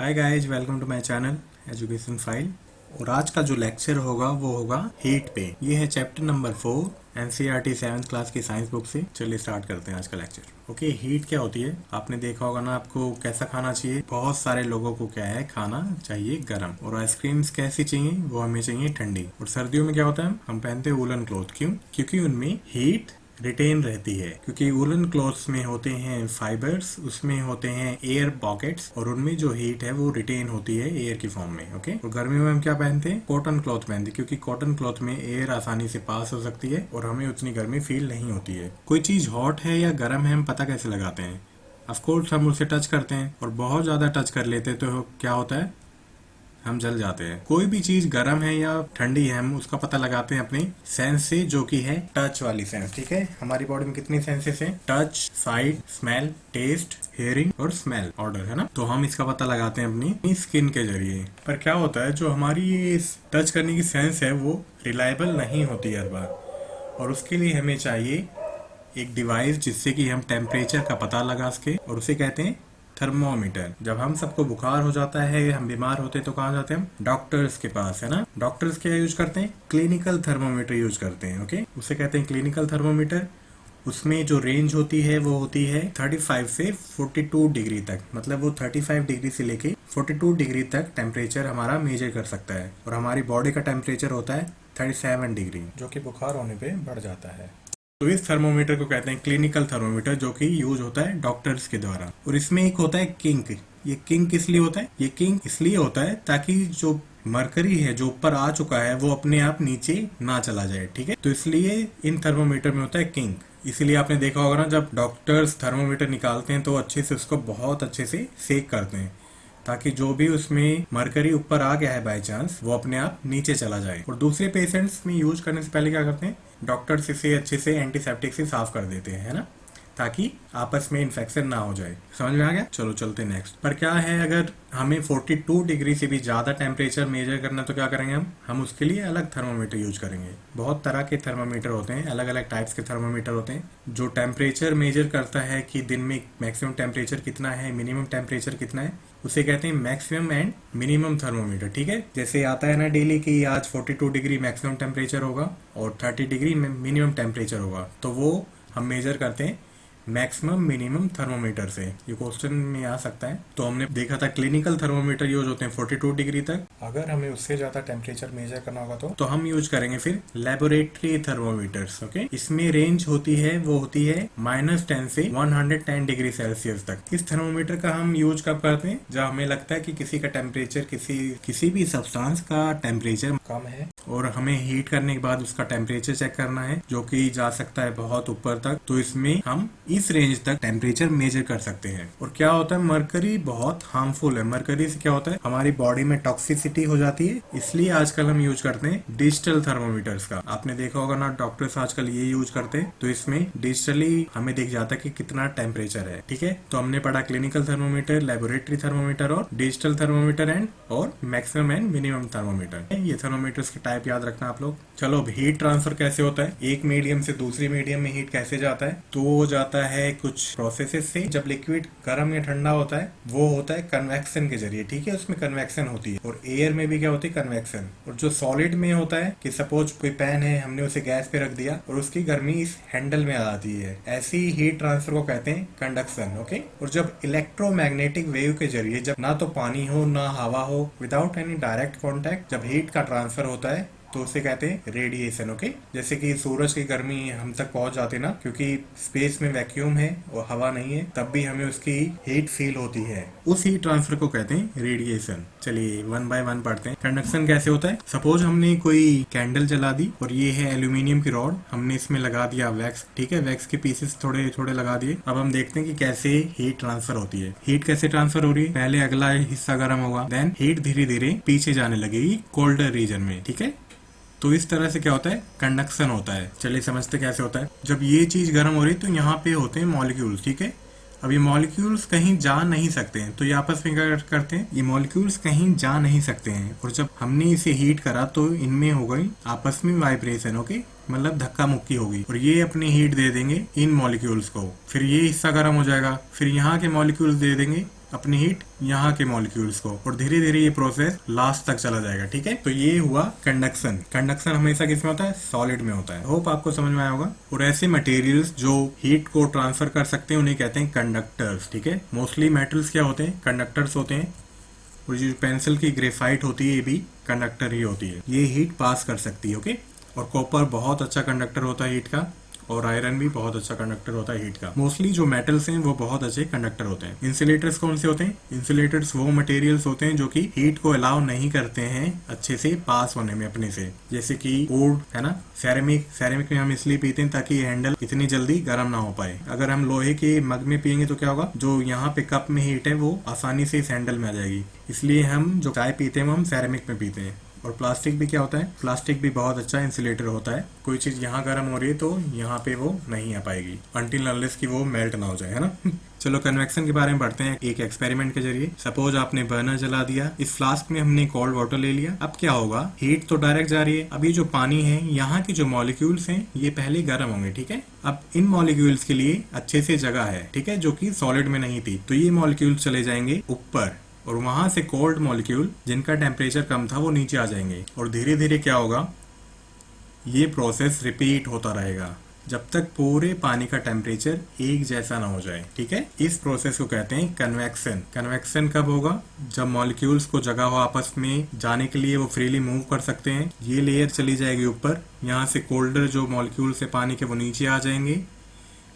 Hi guys, welcome to my channel education file. और आज का जो लेक्चर होगा वो होगा हीट पे। ये है chapter number 4 NCERT 7th class की साइंस बुक से। चलिए स्टार्ट करते हैं आज का लेक्चर। ओके, हीट क्या होती है आपने देखा होगा ना। आपको कैसा खाना चाहिए? बहुत सारे लोगों को क्या है, खाना चाहिए गर्म। और आइसक्रीम्स कैसी चाहिए? वो हमें चाहिए ठंडी। और सर्दियों में क्या होता है, हम पहनते हैं वुलन क्लॉथ। क्यों? क्योंकि उनमें हीट रिटेन रहती है। क्योंकि वुलन क्लॉथ्स में होते हैं फाइबर्स, उसमें होते हैं एयर पॉकेट्स, और उनमें जो हीट है वो रिटेन होती है एयर की फॉर्म में। ओके, और गर्मियों में हम क्या पहनते हैं? कॉटन क्लॉथ पहनते हैं, क्योंकि कॉटन क्लॉथ में एयर आसानी से पास हो सकती है और हमें उतनी गर्मी फील नहीं होती है। कोई चीज हॉट है या गर्म है हम पता कैसे लगाते हैं? ऑफकोर्स हम उसे टच करते हैं, और बहुत ज्यादा टच कर लेते हैं तो क्या होता है, हम जल जाते हैं। कोई भी चीज गर्म है या ठंडी है हम उसका पता लगाते हैं अपने सेंस से, जो कि है टच वाली सेंस। ठीक है, हमारी बॉडी में कितनी सेंसेस हैं? Touch, sight, smell, taste, hearing और स्मेल ऑर्डर, है ना। तो हम इसका पता लगाते हैं अपनी स्किन के जरिए। पर क्या होता है, जो हमारी ये टच करने की सेंस है वो रिलायबल नहीं होती हर बार, और उसके लिए हमें चाहिए एक डिवाइस जिससे कि हम टेम्परेचर का पता लगा सके, और उसे कहते हैं थर्मोमीटर। जब हम सबको बुखार हो जाता है, हम बीमार होते हैं, तो कहाँ जाते हैं हम? डॉक्टर्स के पास, है ना। डॉक्टर्स क्या यूज करते हैं? क्लिनिकल थर्मोमीटर यूज करते हैं। ओके, उसे कहते हैं क्लिनिकल थर्मोमीटर। उसमें जो रेंज होती है वो होती है 35 से 42 डिग्री तक। मतलब वो 35 डिग्री से लेके 42 डिग्री तक टेम्परेचर हमारा मेजर कर सकता है। और हमारी बॉडी का टेम्परेचर होता है 37 डिग्री, जो कि बुखार होने पे बढ़ जाता है। तो इस थर्मोमीटर को कहते हैं क्लिनिकल थर्मोमीटर, जो कि यूज होता है डॉक्टर्स के द्वारा। और इसमें एक होता है किंक। ये किंक किस लिए होता है? ये किंक इसलिए होता है ताकि जो मरकरी है जो ऊपर आ चुका है वो अपने आप नीचे ना चला जाए। ठीक है, तो इसलिए इन थर्मोमीटर में होता है किंक। इसीलिए आपने देखा होगा ना, जब डॉक्टर्स थर्मोमीटर निकालते हैं तो अच्छे से उसको बहुत अच्छे से सेक करते हैं, ताकि जो भी उसमें मरकरी ऊपर आ गया है बाय चांस, वो अपने आप नीचे चला जाए। और दूसरे पेशेंट्स में यूज करने से पहले क्या करते हैं, डॉक्टर्स इसे अच्छे से एंटीसेप्टिक से साफ कर देते हैं, है ना, ताकि आपस में इन्फेक्शन ना हो जाए। समझ में आ गया? चलो चलते नेक्स्ट पर। क्या है, अगर हमें 42 डिग्री से भी ज्यादा टेम्परेचर मेजर करना तो क्या करेंगे हम उसके लिए अलग थर्मोमीटर यूज करेंगे। बहुत तरह के थर्मोमीटर होते हैं, अलग अलग टाइप्स के थर्मोमीटर होते हैं, जो टेम्परेचर मेजर करता है कि दिन में मैक्सिमम टेम्परेचर कितना है, मिनिमम टेम्परेचर कितना है। उसे कहते हैं मैक्सिमम एंड मिनिमम थर्मोमीटर। ठीक है, जैसे आता है ना डेली कि आज 42 डिग्री मैक्सिमम टेम्परेचर होगा और 30 डिग्री मिनिमम टेम्परेचर होगा, तो वो हम मेजर करते हैं मैक्सिमम मिनिमम थर्मोमीटर से। ये क्वेश्चन में आ सकता है। तो हमने देखा था क्लिनिकल थर्मोमीटर यूज होते हैं 42 डिग्री तक। अगर हमें उससे ज्यादा टेम्परेचर मेजर करना होगा तो हम यूज करेंगे फिर लेबोरेटरी थर्मोमीटर्स। ओके, इसमें रेंज होती है, वो होती है -10 से 110 डिग्री सेल्सियस तक। इस थर्मोमीटर का हम यूज कब करते हैं? जब हमें लगता है कि किसी का टेम्परेचर, किसी भी सब्सटेंस का टेम्परेचर कम है और हमें हीट करने के बाद उसका टेम्परेचर चेक करना है, जो कि जा सकता है बहुत ऊपर तक। तो इसमें हम इस रेंज तक टेम्परेचर मेजर कर सकते हैं। और क्या होता है, मरकरी बहुत हार्मफुल है। मरकरी से क्या होता है, हमारी बॉडी में टॉक्सिसिटी हो जाती है। इसलिए आजकल हम यूज करते हैं डिजिटल थर्मोमीटर्स का। आपने देखा होगा ना, डॉक्टर्स आजकल ये यूज करते हैं। तो इसमें डिजिटली हमें दिख जाता है कि कितना टेम्परेचर है। ठीक है, तो हमने पढ़ा क्लिनिकल थर्मोमीटर, लेबोरेटरी थर्मोमीटर और डिजिटल थर्मोमीटर एंड और मैक्सिमम एंड मिनिमम थर्मोमीटर। ये थर्मोमीटर्स के टाइप याद रखना आप लोग। चलो, अब हीट ट्रांसफर कैसे होता है, एक मीडियम से दूसरी मीडियम में हीट कैसे जाता है? तो वो जाता है कुछ प्रोसेसेस से। जब लिक्विड गर्म या ठंडा होता है वो होता है कन्वेक्शन के जरिए। ठीक है, उसमें कन्वेक्शन होती है। और एयर में भी क्या होती है? कन्वेक्शन। और जो सॉलिड में होता है कि सपोज कोई पैन है, हमने उसे गैस पे रख दिया और उसकी गर्मी इस हैंडल में आ जाती है, ऐसी हीट ट्रांसफर को कहते हैं कंडक्शन। ओके, और जब इलेक्ट्रोमैग्नेटिक वेव के जरिए, जब ना तो पानी हो ना हवा हो, विदाउट एनी डायरेक्ट कॉन्टैक्ट, जब हीट का ट्रांसफर होता है तो उसे कहते हैं रेडिएशन। ओके, जैसे कि सूरज की गर्मी हम तक पहुंच जाती ना, क्योंकि स्पेस में वैक्यूम है और हवा नहीं है, तब भी हमें उसकी हीट फील होती है। उस हीट ट्रांसफर को कहते हैं रेडिएशन। चलिए वन बाय वन पढ़ते हैं। कंडक्शन कैसे होता है? सपोज हमने कोई कैंडल जला दी और ये है एल्यूमिनियम की रॉड, हमने इसमें लगा दिया वैक्स। ठीक है, वैक्स के पीसेस थोड़े थोड़े लगा दिए। अब हम देखते हैं कि कैसे हीट ट्रांसफर होती है। हीट कैसे ट्रांसफर हो रही है? पहले अगला हिस्सा गर्म होगा, देन हीट धीरे धीरे पीछे जाने लगेगी कोल्डर रीजन में। ठीक है, तो इस तरह से क्या होता है, कंडक्शन होता है। चलिए समझते कैसे होता है। जब ये चीज गर्म हो रही है तो यहाँ पे होते हैं मॉलिक्यूल्स। ठीक है, अब ये मॉलिक्यूल्स कहीं जा नहीं सकते हैं, तो ये आपस में क्या करते हैं, ये मॉलिक्यूल्स कहीं जा नहीं सकते हैं। और जब हमने इसे हीट करा तो इनमें हो गई आपस में वाइब्रेशन। ओके, मतलब धक्का मुक्की होगी, और ये अपनी हीट दे देंगे इन मॉलिक्यूल्स को। फिर ये हिस्सा गर्म हो जाएगा, फिर यहाँ के मॉलिक्यूल्स दे देंगे अपनी हीट यहाँ के मॉलिक्यूल्स को, और धीरे धीरे ये प्रोसेस लास्ट तक चला जाएगा। ठीक है, तो ये हुआ कंडक्शन। कंडक्शन हमेशा किसमें होता है? सॉलिड में होता है। होप आपको समझ में आया होगा। और ऐसे मटेरियल्स जो हीट को ट्रांसफर कर सकते हैं उन्हें कहते हैं कंडक्टर्स। ठीक है, मोस्टली मेटल्स क्या होते हैं? कंडक्टर्स होते हैं। और जो पेंसिल की ग्रेफाइट होती है ये भी कंडक्टर ही होती है, ये हीट पास कर सकती है। ओके, और कॉपर बहुत अच्छा कंडक्टर होता है हीट का, और आयरन भी बहुत अच्छा कंडक्टर होता है हीट का। मोस्टली जो मेटल्स हैं वो बहुत अच्छे कंडक्टर होते हैं। इंसुलेटर्स कौन से होते हैं? इंसुलेटर्स वो मटेरियल्स होते हैं जो कि हीट को अलाउ नहीं करते हैं अच्छे से पास होने में अपने से, जैसे कि वुड है ना, सेरेमिक में हम इसलिए पीते हैं ताकि ये हैंडल इतनी जल्दी गर्म ना हो पाए। अगर हम लोहे के मग में पियेंगे तो क्या होगा? जो यहाँ पे कप में हीट है वो आसानी से इस हैंडल में आ जाएगी, इसलिए हम जो चाय पीते हैं वो हम सेरेमिक में पीते हैं। और प्लास्टिक भी क्या होता है? प्लास्टिक भी बहुत अच्छा इंसुलेटर होता है। कोई चीज यहाँ गर्म हो रही है तो यहाँ पे वो नहीं आ पाएगी अनटिल अनलेस कि वो मेल्ट ना हो जाए, है ना। चलो कन्वेक्शन के बारे में पढ़ते हैं एक एक्सपेरिमेंट के जरिए। सपोज आपने बर्नर जला दिया, इस फ्लास्क में हमने कोल्ड वाटर ले लिया। अब क्या होगा? हीट तो डायरेक्ट जा रही है। अब ये जो पानी है, यहाँ के जो मॉलिक्यूल्स हैं ये पहले गर्म होंगे। ठीक है, अब इन मॉलिक्यूल्स के लिए अच्छे से जगह है, ठीक है, जो कि सॉलिड में नहीं थी, तो ये मॉलिक्यूल्स चले जाएंगे ऊपर, और वहां से कोल्ड मॉलिक्यूल जिनका टेम्परेचर कम था वो नीचे आ जाएंगे। और धीरे धीरे क्या होगा? ये प्रोसेस रिपीट होता रहेगा जब तक पूरे पानी का टेम्परेचर एक जैसा ना हो जाए। ठीक है, इस प्रोसेस को कहते हैं कन्वेक्शन। कन्वेक्शन कब होगा? जब मॉलिक्यूल्स को जगह हो आपस में जाने के लिए, वो फ्रीली मूव कर सकते हैं। ये लेयर चली जाएगी ऊपर, यहाँ से कोल्डर जो मॉलिक्यूल्स है पानी के वो नीचे आ जाएंगे,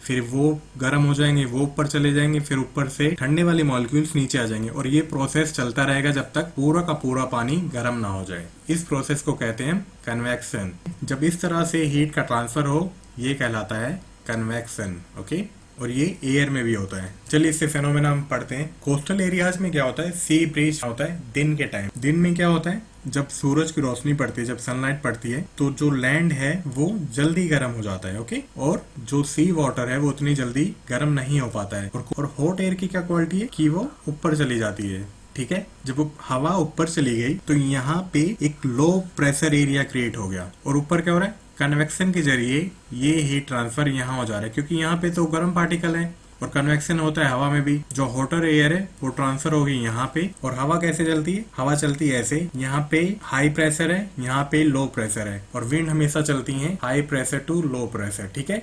फिर वो गर्म हो जाएंगे, वो ऊपर चले जाएंगे, फिर ऊपर से ठंडे वाले मॉलिक्यूल्स नीचे आ जाएंगे। और ये प्रोसेस चलता रहेगा जब तक पूरा का पूरा पानी गर्म ना हो जाए। इस प्रोसेस को कहते हैं कन्वेक्शन। जब इस तरह से हीट का ट्रांसफर हो, ये कहलाता है कन्वेक्शन। ओके, और ये एयर में भी होता है। चलिए इससे फेनोमेना हम पढ़ते हैं। कोस्टल एरियाज में क्या होता है? सी ब्रीज होता है दिन के टाइम। दिन में क्या होता है? जब सूरज की रोशनी पड़ती है, जब सनलाइट पड़ती है, तो जो लैंड है वो जल्दी गर्म हो जाता है। ओके, और जो सी वाटर है वो उतनी जल्दी गर्म नहीं हो पाता है। और हॉट एयर की क्या क्वालिटी है कि वो ऊपर चली जाती है। ठीक है, जब वो हवा ऊपर चली गई तो यहाँ पे एक लो प्रेशर एरिया क्रिएट हो गया, और ऊपर क्या हो रहा है? कन्वेक्शन के जरिए ये हीट ट्रांसफर यहाँ हो जा रहा है, क्योंकि यहाँ पे तो गर्म पार्टिकल है। और कन्वेक्शन होता है हवा में भी। जो हॉटर एयर है वो ट्रांसफर होगी यहाँ पे। और हवा कैसे चलती है? हवा चलती है ऐसे, यहाँ पे हाई प्रेशर है, यहाँ पे लो प्रेशर है, और विंड हमेशा चलती है high pressure to low pressure. ठीक है,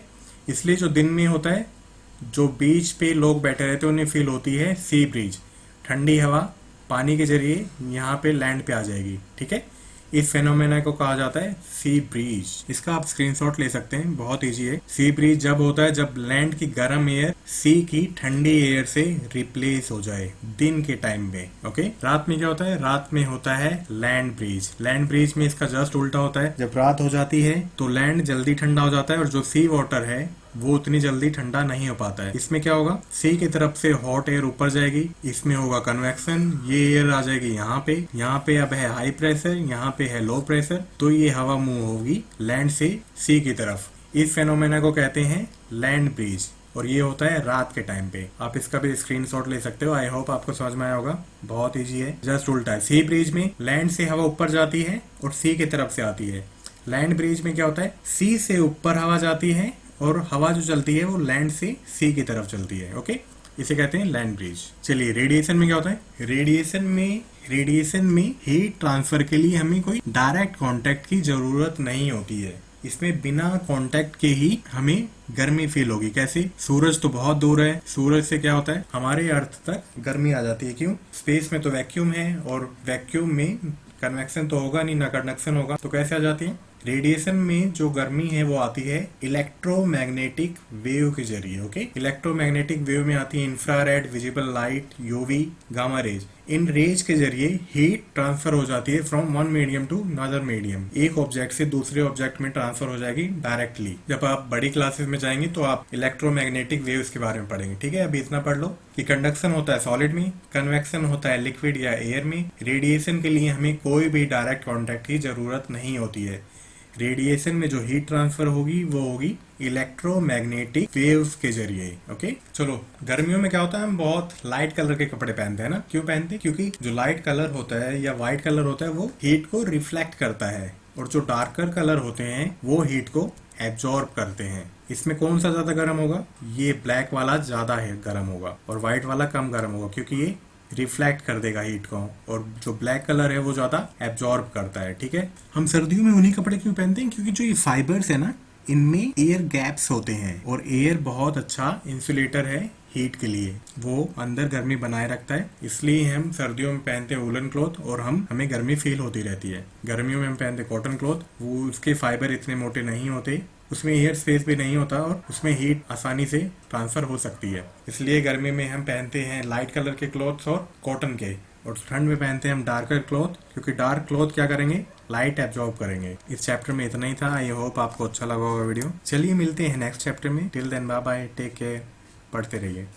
इसलिए जो दिन में होता है, जो बीच पे लोग बैठे रहते हैं उन्हें फील होती है सी ब्रीज। ठंडी हवा पानी के जरिए यहाँ पे लैंड पे आ जाएगी। ठीक है, इस फेनोमेना को कहा जाता है सी ब्रीज। इसका आप स्क्रीनशॉट ले सकते हैं, बहुत इजी है। सी ब्रीज जब होता है जब लैंड की गर्म एयर सी की ठंडी एयर से रिप्लेस हो जाए दिन के टाइम में। ओके, रात में क्या होता है? रात में होता है लैंड ब्रीज। लैंड ब्रीज में इसका जस्ट उल्टा होता है। जब रात हो जाती है तो लैंड जल्दी ठंडा हो जाता है, और जो सी वाटर है वो उतनी जल्दी ठंडा नहीं हो पाता है। इसमें क्या होगा? सी की तरफ से हॉट एयर ऊपर जाएगी, इसमें होगा कन्वेक्शन। ये एयर आ जाएगी यहाँ पे अब है हाई प्रेशर, यहाँ पे है लो प्रेशर, तो ये हवा मूव होगी लैंड से सी की तरफ। इस फेनोमेना को कहते हैं लैंड ब्रीज, और ये होता है रात के टाइम पे। आप इसका भी स्क्रीनशॉट ले सकते हो। आई होप आपको समझ में आया होगा, बहुत ईजी है, जस्ट उल्टा है। सी ब्रीज में लैंड से हवा ऊपर जाती है और सी की तरफ से आती है। लैंड ब्रीज में क्या होता है? सी से ऊपर हवा जाती है, और हवा जो चलती है वो लैंड से सी की तरफ चलती है। ओके, इसे कहते हैं लैंड ब्रीज। चलिए रेडिएशन में क्या होता है? रेडिएशन में हीट ट्रांसफर के लिए हमें कोई डायरेक्ट कांटेक्ट की जरूरत नहीं होती है। इसमें बिना कांटेक्ट के ही हमें गर्मी फील होगी। कैसे? सूरज तो बहुत दूर है, सूरज से क्या होता है? हमारे अर्थ तक गर्मी आ जाती है। क्यों? स्पेस में तो वैक्यूम है, और वैक्यूम में कन्वेक्शन तो होगा नहीं, ना कंडक्शन होगा, तो कैसे आ जाती है? रेडिएशन में जो गर्मी है वो आती है इलेक्ट्रोमैग्नेटिक वेव के जरिए। ओके, इलेक्ट्रोमैग्नेटिक वेव में आती है infrared, visible light, UV, gamma rays. इन रेज के जरिए हीट ट्रांसफर हो जाती है from one medium to another medium. एक ऑब्जेक्ट से दूसरे ऑब्जेक्ट में ट्रांसफर हो जाएगी डायरेक्टली। जब आप बड़ी क्लासेस में जाएंगे तो आप इलेक्ट्रोमैग्नेटिक वेव्स के बारे में पढ़ेंगे। ठीक है, अभी इतना पढ़ लो कि कंडक्शन होता है सॉलिड में, कन्वेक्शन होता है लिक्विड या एयर में। रेडिएशन के लिए हमें कोई भी डायरेक्ट कॉन्टैक्ट की जरूरत नहीं होती है। रेडिएशन में जो हीट ट्रांसफर होगी वो होगी इलेक्ट्रोमैग्नेटिक वेव्स के जरिए। ओके, चलो गर्मियों में क्या होता है? हम बहुत लाइट कलर के कपड़े पहनते हैं ना। क्यों पहनते हैं? क्योंकि जो लाइट कलर होता है या व्हाइट कलर होता है वो हीट को रिफ्लेक्ट करता है, और जो डार्कर कलर होते हैं वो हीट को एब्जॉर्ब करते हैं। इसमें कौन सा ज्यादा गर्म होगा? ये ब्लैक वाला ज्यादा है गर्म होगा, और व्हाइट वाला कम गर्म होगा, क्योंकि ये रिफ्लेक्ट कर देगा हीट को, और जो ब्लैक कलर है वो ज्यादा एब्जॉर्ब करता है। ठीक है, हम सर्दियों में उन्हीं कपड़े क्यों पहनते हैं, क्योंकि जो ये फाइबर्स है ना, इनमें एयर गैप्स होते हैं, और एयर बहुत अच्छा इंसुलेटर है हीट के लिए, वो अंदर गर्मी बनाए रखता है। इसलिए हम सर्दियों में पहनते हैं वुलन क्लॉथ, और हमें गर्मी फील होती रहती है। गर्मियों में हम पहनते कॉटन क्लॉथ, वो उसके फाइबर इतने मोटे नहीं होते, उसमें एयर स्पेस भी नहीं होता, और उसमें हीट आसानी से ट्रांसफर हो सकती है। इसलिए गर्मी में हम पहनते हैं लाइट कलर के क्लॉथ्स और कॉटन के, और ठंड में पहनते हैं हम डार्कर क्लॉथ, क्योंकि डार्क क्लॉथ क्या करेंगे, लाइट एब्जॉर्ब करेंगे। इस चैप्टर में इतना ही था। आई होप आपको अच्छा लगा होगा वीडियो। चलिए मिलते हैं नेक्स्ट चैप्टर में। Till then bye bye, take care, पढ़ते रहिए।